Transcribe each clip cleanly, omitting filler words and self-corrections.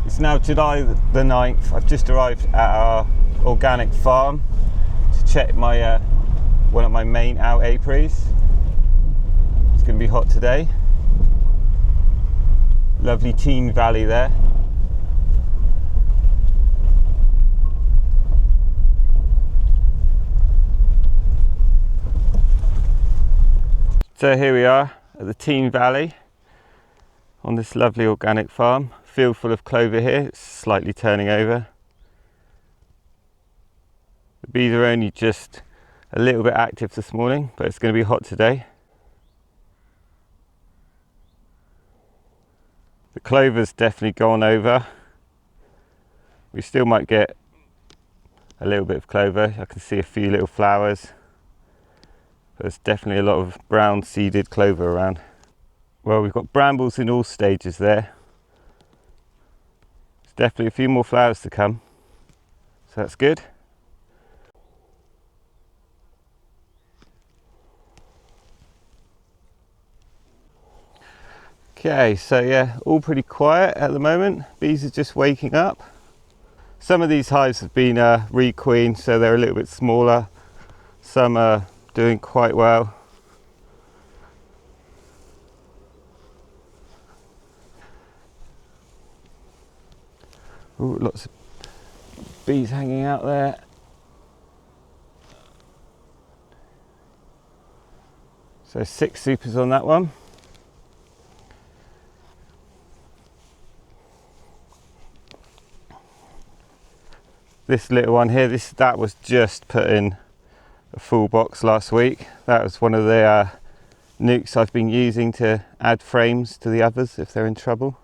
It's now July the 9th. I've just arrived at our organic farm to check my one of my main out apiaries. It's going to be hot today. Lovely Team Valley there. So here we are at the Team Valley on this lovely organic farm. Field full of clover here, it's slightly turning over. The bees are only just a little bit active this morning, but it's going to be hot today. The clover's definitely gone over. We still might get a little bit of clover. I can see a few little flowers. But there's definitely a lot of brown seeded clover around. Well, we've got brambles in all stages there. There's definitely a few more flowers to come. So that's good. Okay, so yeah, all pretty quiet at the moment. Bees are just waking up. Some of these hives have been requeened, so they're a little bit smaller. Some are doing quite well. Ooh, lots of bees hanging out there. So 6 supers on that one. This little one here, that was just put in a full box last week. That was one of the nukes I've been using to add frames to the others if they're in trouble.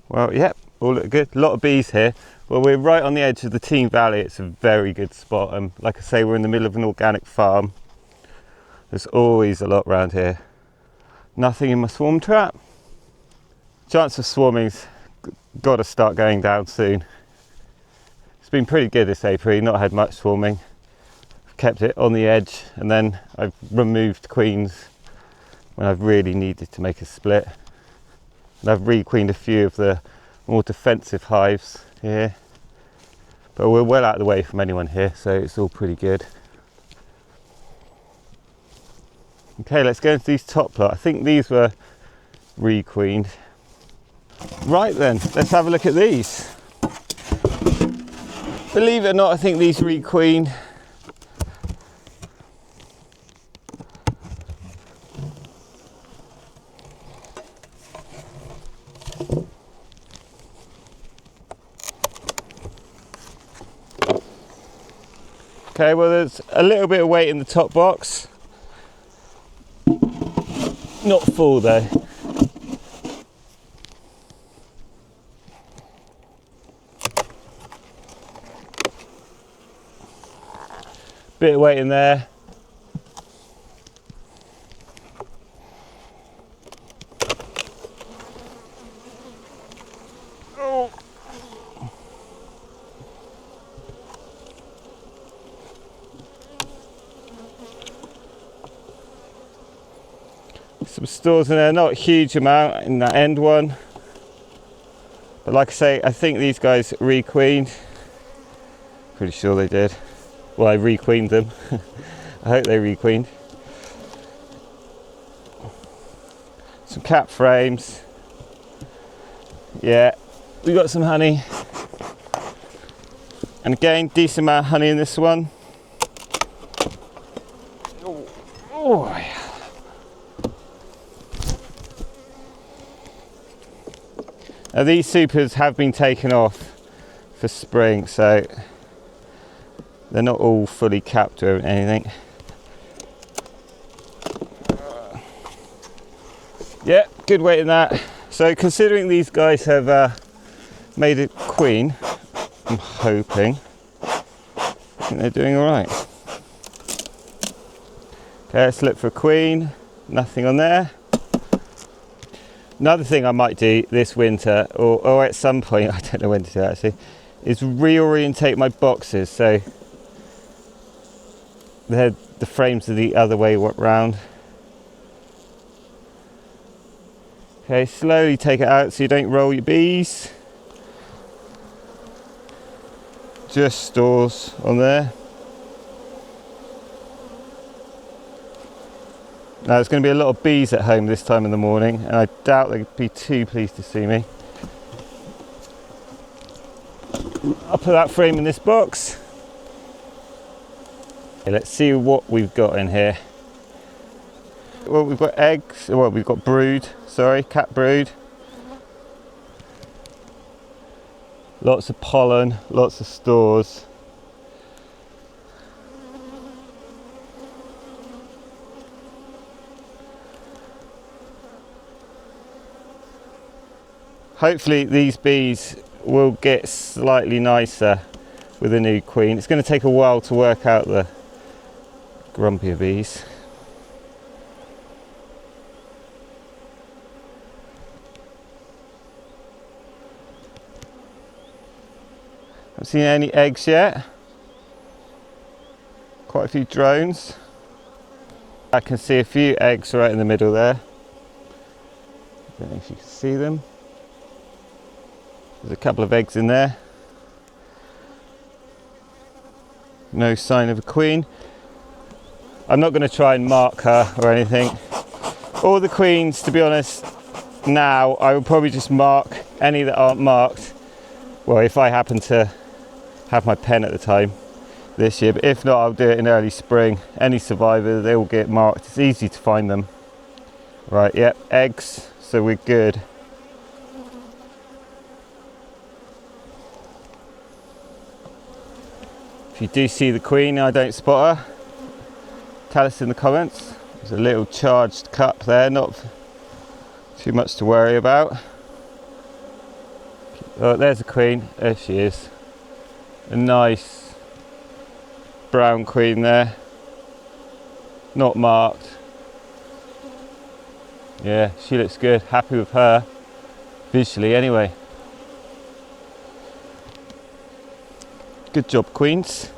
Well, yep, all look good. A lot of bees here. Well, we're right on the edge of the Team Valley. It's a very good spot. Like I say, we're in the middle of an organic farm. There's always a lot around here. Nothing in my swarm trap. Chance of swarming's got to start going down soon. It's been pretty good this apiary, not had much swarming. I've kept it on the edge, and then I've removed queens when I've really needed to make a split. And I've requeened a few of the more defensive hives here. But we're well out of the way from anyone here, so it's all pretty good. Okay, let's go into these top plot. I think these were requeened. Right then, let's have a look at these. Believe it or not, I think these requeened. Okay, well there's a little bit of weight in the top box. Not full though. Bit of weight in there. Oh. Some stores in there, not a huge amount in that end one. But like I say, I think these guys requeened. Pretty sure they did. Well, I requeened them. I hope they requeened. Some cap frames. Yeah, we got some honey. And again, decent amount of honey in this one. Oh, yeah. Now these supers have been taken off for spring, so they're not all fully capped or anything. Yeah, good weight in that. So considering these guys have made a queen, I'm hoping, I think they're doing all right. Okay, let's look for a queen. Nothing on there. Another thing I might do this winter, or at some point, I don't know when to do it actually, is reorientate my boxes so the frames are the other way round. Okay, slowly take it out so you don't roll your bees. Just stores on there. Now there's going to be a lot of bees at home this time in the morning, and I doubt they'd be too pleased to see me. I'll put that frame in this box. Okay, let's see what we've got in here. Well, we've got eggs, well, we've got brood, sorry, cat brood. Lots of pollen, lots of stores. Hopefully these bees will get slightly nicer with a new queen. It's going to take a while to work out the grumpier bees. Haven't seen any eggs yet. Quite a few drones. I can see a few eggs right in the middle there. I don't know if you can see them. There's a couple of eggs in there. No sign of a queen. I'm not going to try and mark her or anything. All the queens, to be honest, now I will probably just mark any that aren't marked. Well, if I happen to have my pen at the time this year, but if not, I'll do it in early spring. Any survivor, they will get marked. It's easy to find them. Right, yep, eggs, so we're good. If you do see the queen and I don't spot her, tell us in the comments. There's a little charged cup there, not too much to worry about. Oh, there's a queen, there she is. A nice brown queen there, not marked. Yeah, she looks good, happy with her, visually anyway. Good job, queens.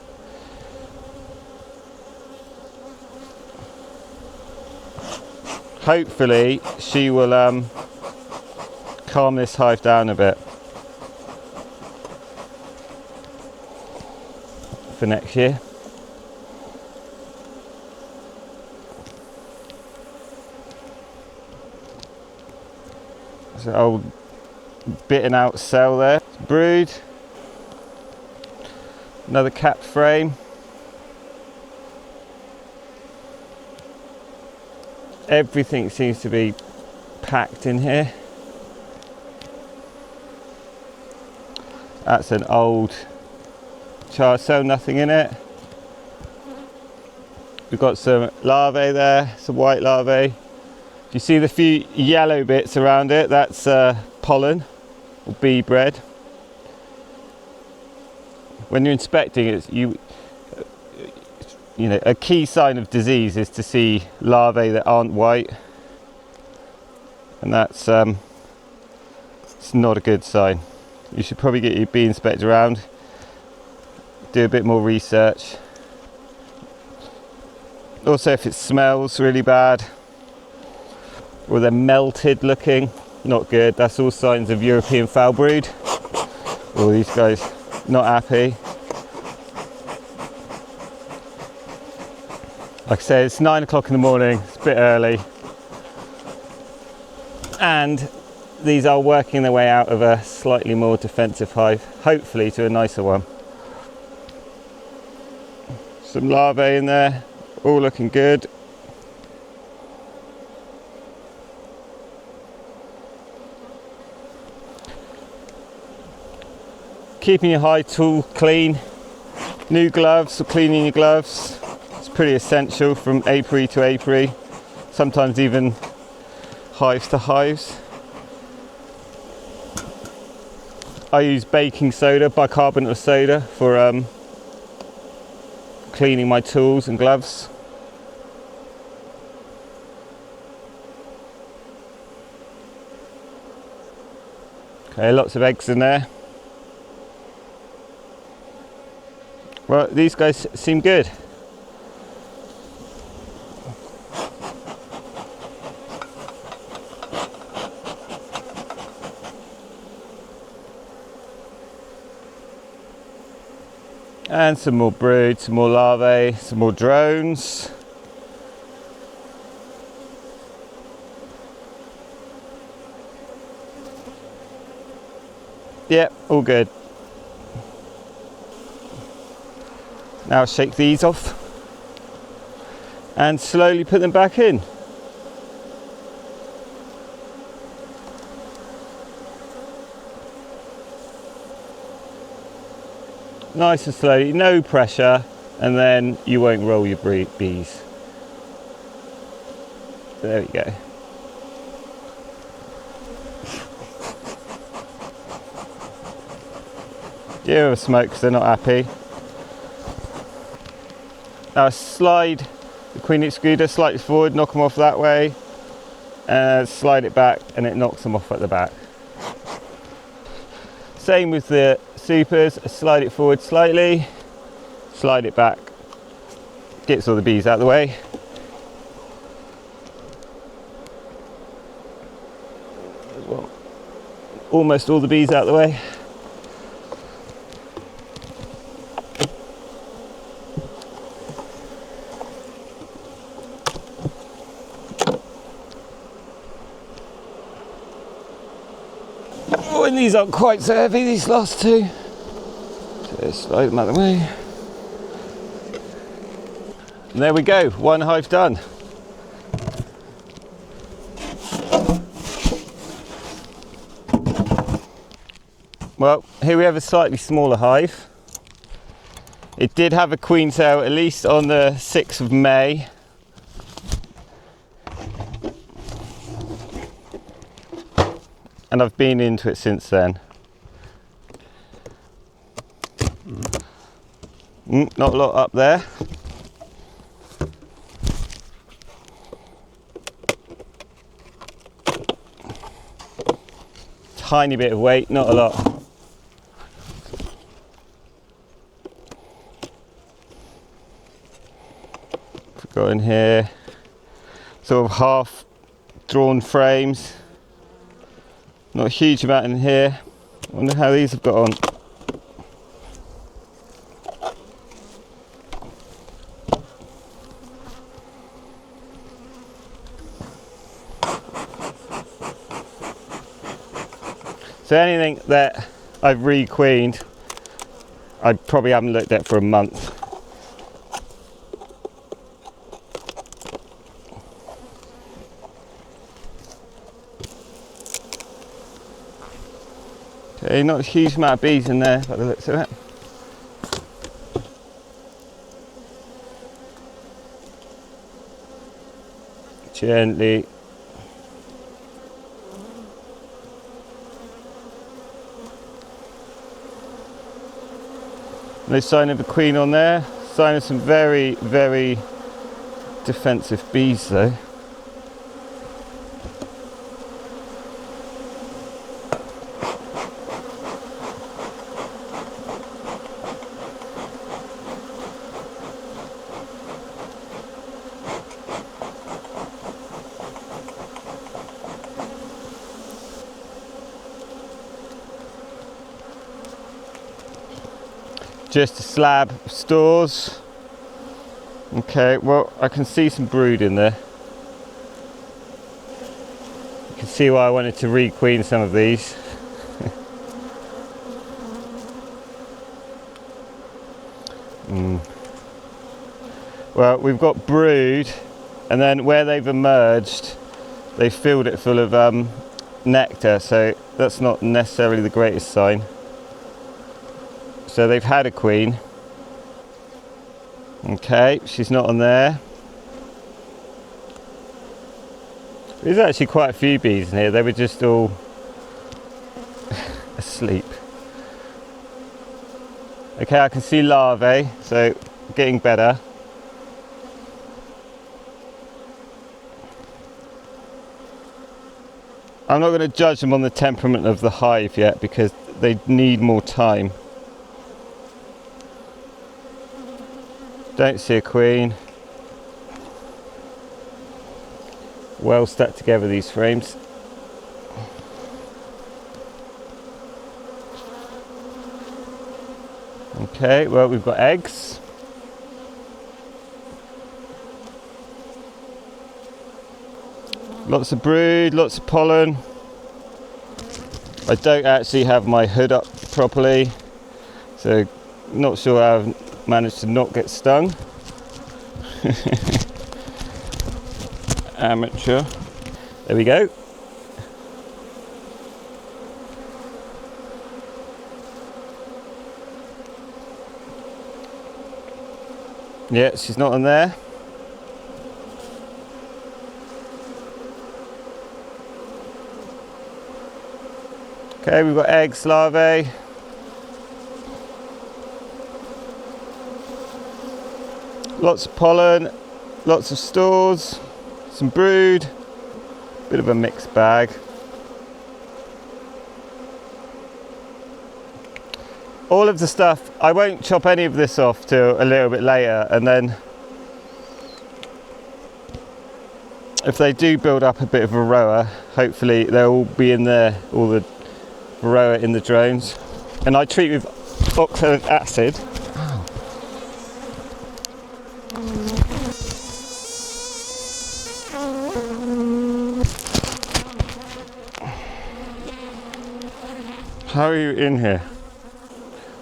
Hopefully she will calm this hive down a bit for next year. There's an old bitten out cell there. Brood. Another capped frame. Everything seems to be packed in here. That's an old char cell, nothing in it. We've got some larvae there, some white larvae. You see the few yellow bits around it? That's pollen or bee bread. When you're inspecting it, you know, a key sign of disease is to see larvae that aren't white, and that's it's not a good sign. You should probably get your bee inspector around, do a bit more research. Also, if it smells really bad or they're melted looking, not good. That's all signs of European foul brood. All these guys not happy. Like I say, it's 9 o'clock in the morning, it's a bit early, and these are working their way out of a slightly more defensive hive, hopefully to a nicer one. Some larvae in there, all looking good. Keeping your hive tool clean, new gloves or cleaning your gloves. Pretty essential from apiary to apiary, sometimes even hives to hives. I use baking soda, bicarbonate of soda, for cleaning my tools and gloves. Okay, lots of eggs in there. Well, these guys seem good. And some more brood, some more larvae, some more drones. Yep, all good. Now shake these off and slowly put them back in. Nice and slowly, no pressure, and then you won't roll your bees. There we go. Give them a smoke because they're not happy. Now slide the queen excluder slightly forward, knock them off that way, and slide it back and it knocks them off at the back. Same with the supers, slide it forward slightly, slide it back, gets all the bees out of the way. Well, almost all the bees out of the way. Oh, and these aren't quite so heavy, these last two. So slide them out of the way. And there we go, one hive done. Well, here we have a slightly smaller hive. It did have a queen cell at least on the 6th of May. And I've been into it since then. Not a lot up there. Tiny bit of weight, not a lot. Got in here, sort of half drawn frames. Not a huge amount in here. Wonder how these have got on. So anything that I've re-queened, I probably haven't looked at for a month. Okay, not a huge amount of bees in there by the looks of it. Gently. No sign of a queen on there. Sign of some very, very defensive bees though. Just a slab of stores. Okay, well, I can see some brood in there. You can see why I wanted to re-queen some of these. Well, we've got brood, and then where they've emerged, they filled it full of nectar, so that's not necessarily the greatest sign. So they've had a queen. Okay, she's not on there. There's actually quite a few bees in here. They were just all asleep. Okay, I can see larvae, so getting better. I'm not going to judge them on the temperament of the hive yet because they need more time. Don't see a queen. Well stuck together, these frames. Okay, well, we've got eggs. Lots of brood, lots of pollen. I don't actually have my hood up properly, so not sure how I've managed to not get stung. Amateur. There we go. Yeah, she's not on there. Okay, we've got eggs, larvae. Lots of pollen, lots of stores, some brood, bit of a mixed bag. All of the stuff, I won't chop any of this off till a little bit later, and then if they do build up a bit of varroa, hopefully they'll all be in there, all the varroa in the drones. And I treat with oxalic acid. How are you in here?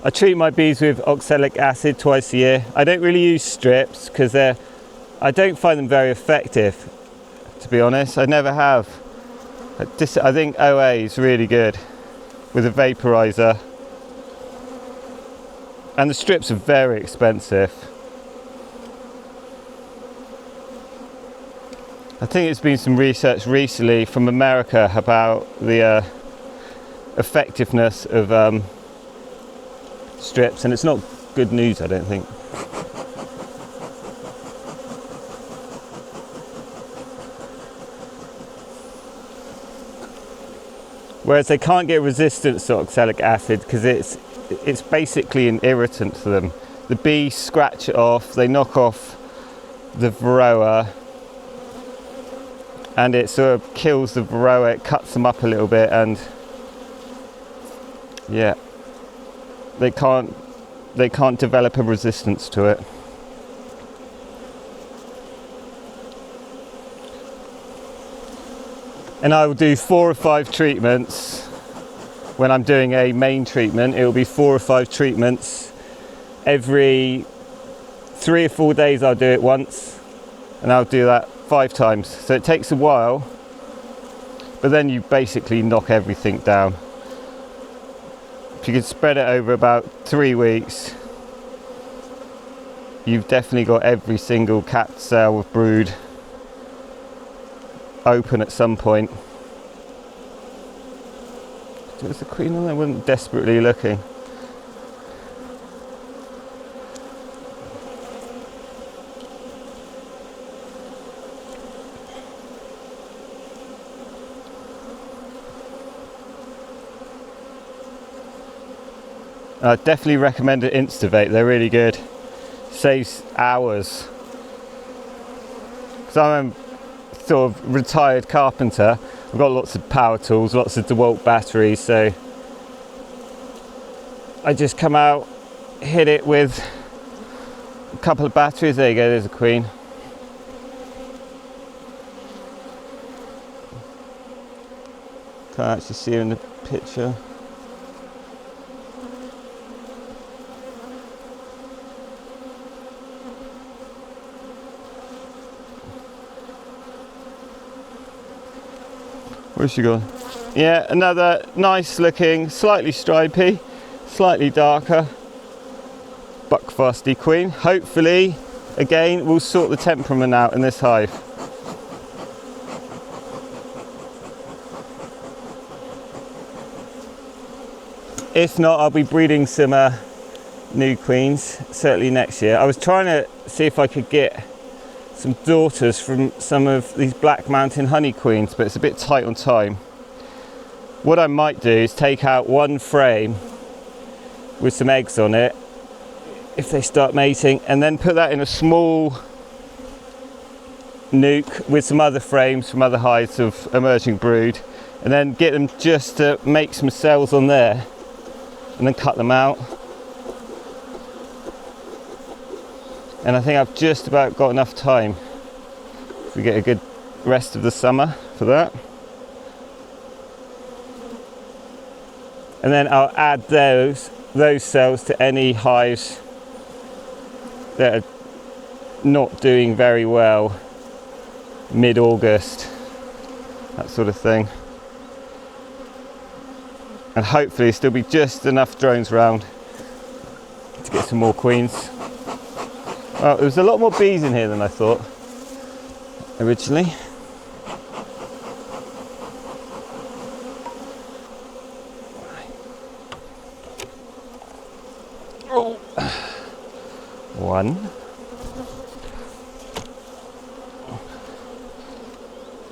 I treat my bees with oxalic acid twice a year. I don't really use strips because I don't find them very effective, to be honest. I never have. I think OA is really good with a vaporizer. And the strips are very expensive. I think there's been some research recently from America about the effectiveness of strips, and it's not good news, I don't think. Whereas they can't get resistance to oxalic acid because it's basically an irritant to them. The bees scratch it off, they knock off the varroa, and it sort of kills the varroa, it cuts them up a little bit, and yeah, they can't develop a resistance to it. And I will do 4 or 5 treatments when I'm doing a main treatment. It will be 4 or 5 treatments every 3 or 4 days. I'll do it once, and I'll do that 5 times. So it takes a while, but then you basically knock everything down. If you could spread it over about 3 weeks, you've definitely got every single cat cell with brood open at some point. Was the queen on there? I wasn't desperately looking. I definitely recommend an Instavate, they're really good. Saves hours. Because I'm a sort of retired carpenter, I've got lots of power tools, lots of DeWalt batteries, so I just come out, hit it with a couple of batteries. There you go, there's a queen. Can't actually see her in the picture. Where's she gone? Yeah, another nice looking, slightly stripy, slightly darker buckfasty queen. Hopefully, again, we'll sort the temperament out in this hive. If not, I'll be breeding some new queens, certainly next year. I was trying to see if I could get some daughters from some of these Black Mountain honey queens, but it's a bit tight on time. What I might do is take out one frame with some eggs on it, if they start mating, and then put that in a small nuke with some other frames from other hives of emerging brood, and then get them just to make some cells on there, and then cut them out. And I think I've just about got enough time to get a good rest of the summer for that. And then I'll add those cells to any hives that are not doing very well mid-August, that sort of thing. And hopefully still be just enough drones around to get some more queens. Well, there was a lot more bees in here than I thought originally. Oh. One.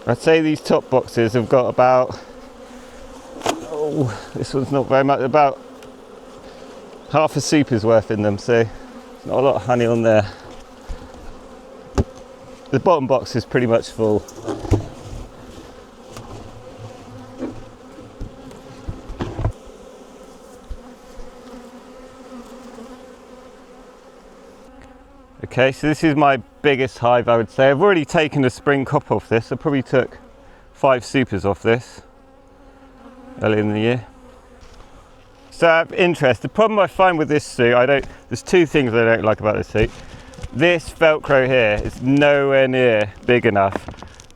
I'd say these top boxes have got about, this one's not very much, about half a super's worth in them, so not a lot of honey on there. The bottom box is pretty much full. Okay, so this is my biggest hive, I would say. I've already taken a spring cop off this. I probably took 5 supers off this earlier in the year. So out of interest, the problem I find with this suit, there's 2 things I don't like about this suit. This Velcro here is nowhere near big enough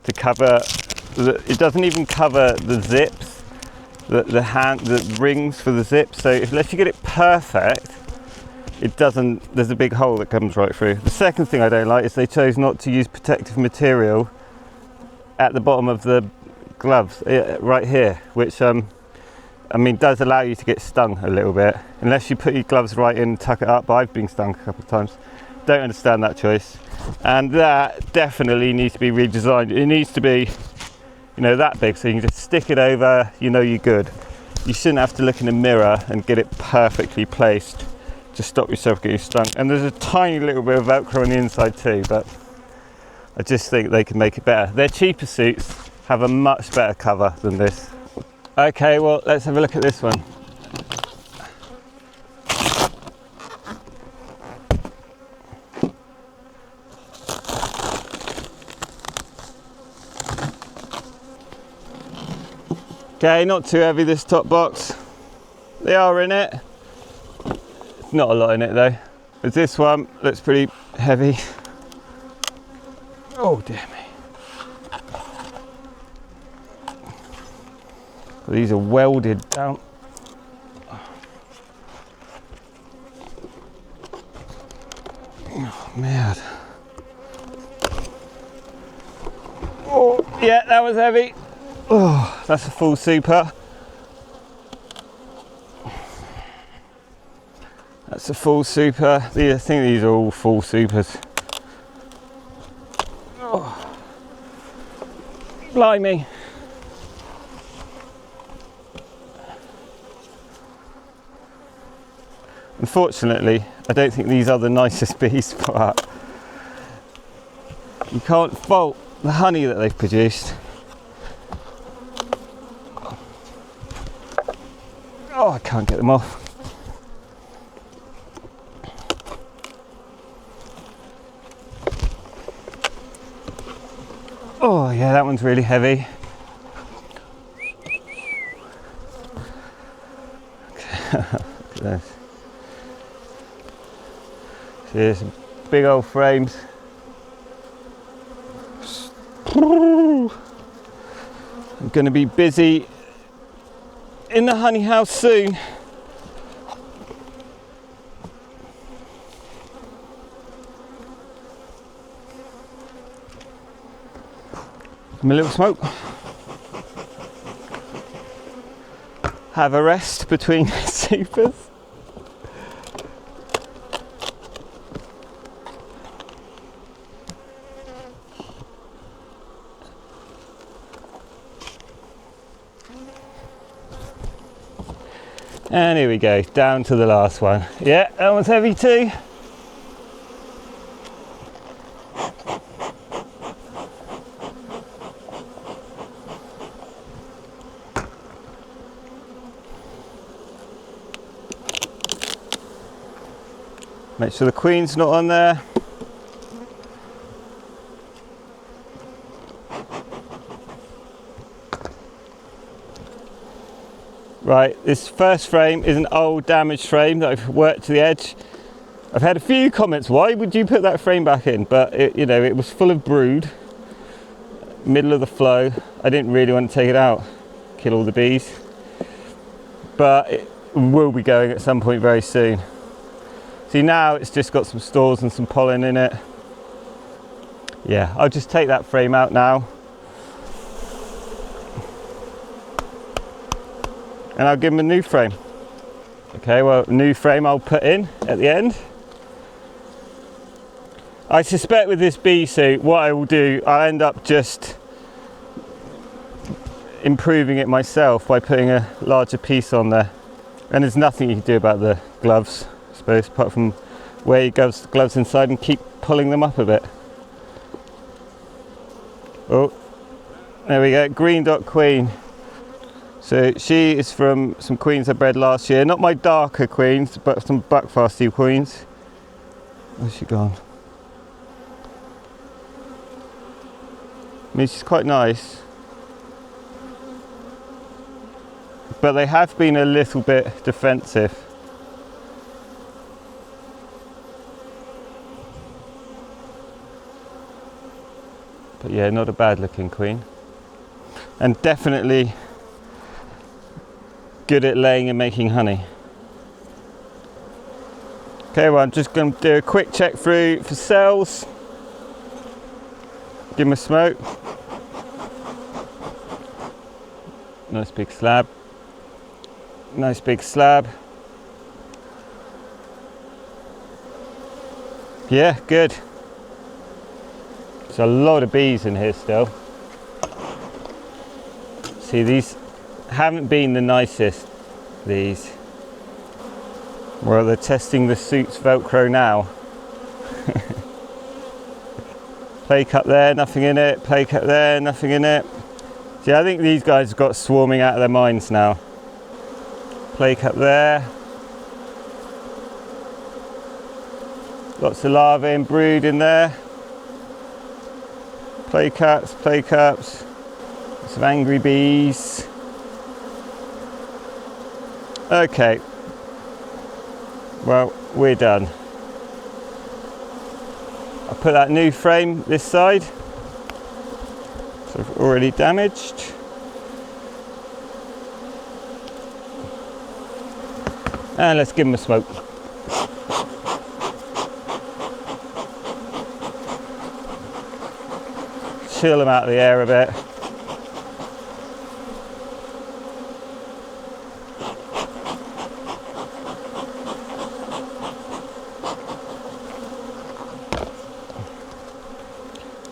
to cover, it doesn't even cover the zips, the rings for the zips. So unless you get it perfect, it doesn't, there's a big hole that comes right through. The second thing I don't like is they chose not to use protective material at the bottom of the gloves, right here, which I mean does allow you to get stung a little bit, unless you put your gloves right in and tuck it up. But I've been stung a couple of times. Don't understand that choice. And that definitely needs to be redesigned. It needs to be, you know, that big, so you can just stick it over, you know you're good. You shouldn't have to look in a mirror and get it perfectly placed to stop yourself getting stung. And there's a tiny little bit of Velcro on the inside too, but I just think they can make it better. Their cheaper suits have a much better cover than this. Okay, well, let's have a look at this one. Okay, not too heavy, this top box. They are in it. Not a lot in it though. But this one looks pretty heavy. Oh dear me. These are welded down. Oh man. Oh yeah, that was heavy. Oh, that's a full super. That's a full super. I think these are all full supers. Oh, blimey. Unfortunately, I don't think these are the nicest bees, but you can't fault the honey that they've produced. Oh, I can't get them off. Oh yeah, that one's really heavy. Okay. Look at this. See, some big old frames. I'm going to be busy in the honey house soon. Give me a little smoke. Have a rest between supers. And here we go, down to the last one. Yeah, that one's heavy too. Make sure the queen's not on there. Right, this first frame is an old damaged frame that I've worked to the edge. I've had a few comments, why would you put that frame back in? But it, you know, it was full of brood, middle of the flow. I didn't really want to take it out, kill all the bees. But it will be going at some point very soon. See, now it's just got some stores and some pollen in it. Yeah, I'll just take that frame out now. And I'll give him a new frame. Okay, well, new frame I'll put in at the end. I suspect with this bee suit, what I will do, I'll end up just improving it myself by putting a larger piece on there. And there's nothing you can do about the gloves, I suppose, apart from wear your gloves inside and keep pulling them up a bit. Oh, there we go, green dot queen. So she is from some queens I bred last year. Not my darker queens, but some Buckfasty queens. Where's she gone? I mean, she's quite nice. But they have been a little bit defensive. But yeah, not a bad looking queen. And definitely good at laying and making honey. Okay, well, I'm just going to do a quick check through for cells. Give them a smoke. Nice big slab. Nice big slab. Yeah, good. There's a lot of bees in here still. See, these haven't been the nicest, these. Well, they're testing the suit's Velcro now. Play cup there, nothing in it. Play cup there, nothing in it. See, I think these guys have got swarming out of their minds now. Play cup there. Lots of larvae and brood in there. Play cups, play cups. Lots of angry bees. Okay, well, we're done. I'll put that new frame this side, so I've already damaged. And let's give them a smoke. Chill them out of the air a bit.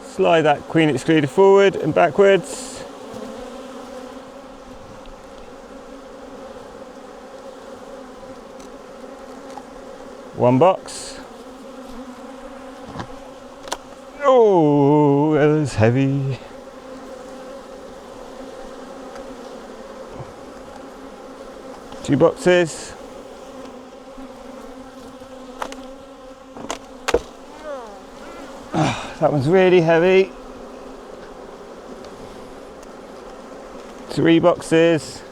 Slide that queen excluder forward and backwards. One box. Oh, that was heavy. Two boxes. That one's really heavy. Three boxes.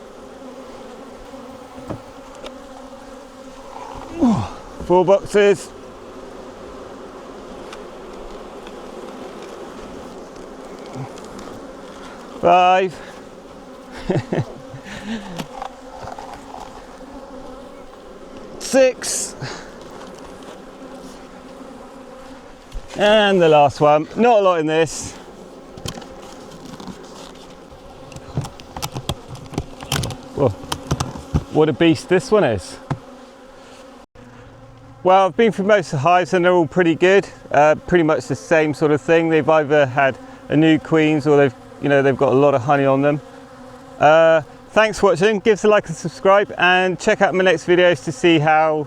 Four boxes. Five. Six. And the last one. Not a lot in this. Whoa. What a beast this one is. Well, I've been through most of the hives and they're all pretty good. Pretty much the same sort of thing. They've either had a new queens or they've got a lot of honey on them. Thanks for watching. Give us a like and subscribe, and check out my next videos to see how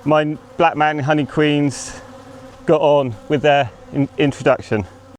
my Black Mountain honey queens got on with their introduction.